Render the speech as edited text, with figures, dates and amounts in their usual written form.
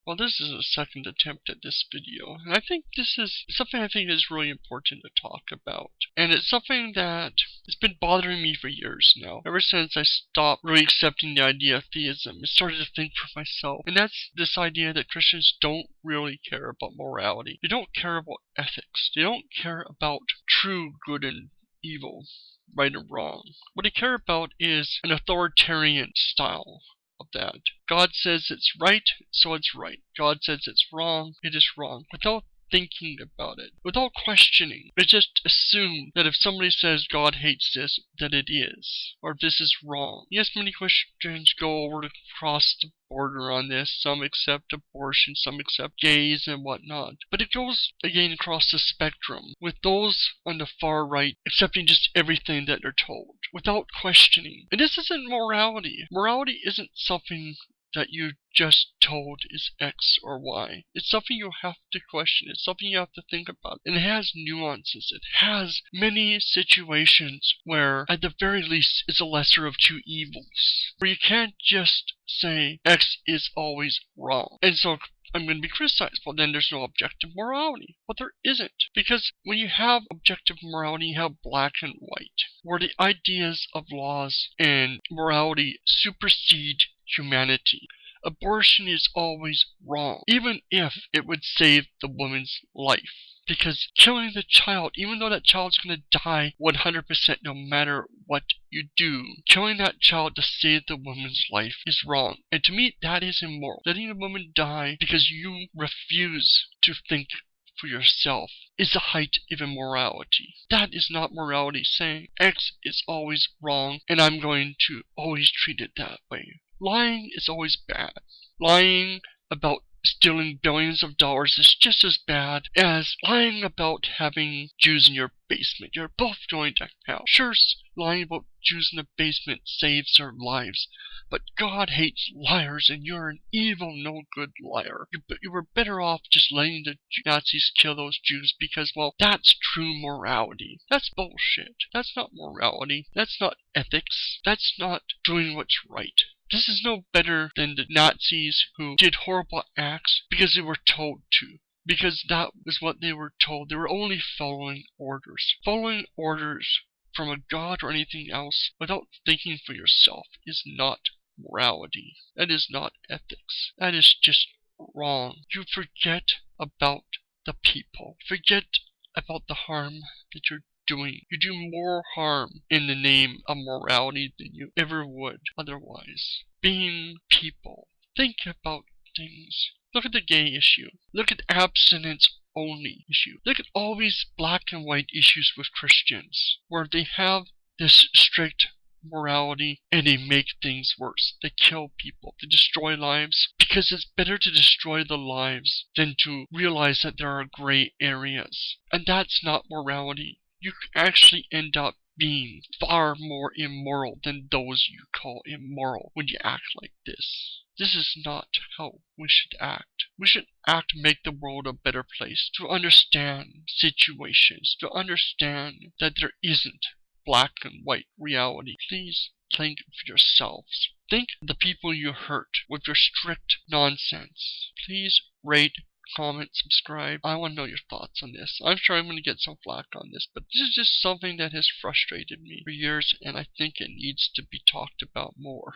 Well, this is a second attempt at this video, and I think this is something I think is really important to talk about. And it's something that has been bothering me for years now. Ever since I stopped really accepting the idea of theism and started to think for myself. And that's this idea that Christians don't really care about morality. They don't care about ethics. They don't care about true good and evil, right and wrong. What they care about is an authoritarian style of that. God says it's right, so it's right. God says it's wrong, it is wrong. Without thinking about it, without questioning. They just assume that if somebody says God hates this, that it is, or this is wrong. Yes, many Christians go over across the border on this. Some accept abortion, some accept gays and whatnot. But it goes again across the spectrum, with those on the far right accepting just everything that they're told, without questioning. And this isn't morality. Morality isn't something that you just told is X or Y. It's something you have to question. It's something you have to think about. And it has nuances. It has many situations where, at the very least, it's a lesser of two evils. Where you can't just say X is always wrong. And so I'm going to be criticized. Well, then there's no objective morality. But there isn't. Because when you have objective morality, you have black and white. Where the ideas of laws and morality supersede humanity. Abortion is always wrong, even if it would save the woman's life. Because killing the child, even though that child's going to die 100% no matter what you do, killing that child to save the woman's life is wrong. And to me, that is immoral. Letting a woman die because you refuse to think for yourself is the height of immorality. That is not morality saying X is always wrong and I'm going to always treat it that way. Lying is always bad. Lying about stealing billions of dollars is just as bad as lying about having Jews in your basement. You're both going to hell. Sure, lying about Jews in the basement saves their lives, but God hates liars, and you're an evil, no-good liar. You were better off just letting the Nazis kill those Jews because, well, that's true morality. That's bullshit. That's not morality. That's not ethics. That's not doing what's right. This is no better than the Nazis who did horrible acts because they were told to. Because that was what they were told. They were only following orders. Following orders from a god or anything else without thinking for yourself is not morality. That is not ethics. That is just wrong. You forget about the people. Forget about the harm that you're doing. You do more harm in the name of morality than you ever would otherwise. Being people. Think about things. Look at the gay issue. Look at abstinence only issue. Look at all these black and white issues with Christians where they have this strict morality and they make things worse. They kill people. They destroy lives because it's better to destroy the lives than to realize that there are gray areas. And that's not morality. You actually end up being far more immoral than those you call immoral when you act like this. This is not how we should act. We should act to make the world a better place, to understand situations, to understand that there isn't black and white reality. Please think for yourselves. Think of the people you hurt with your strict nonsense. Please rate, comment, subscribe. I want to know your thoughts on this. I'm sure I'm going to get some flack on this, but this is just something that has frustrated me for years, and I think it needs to be talked about more.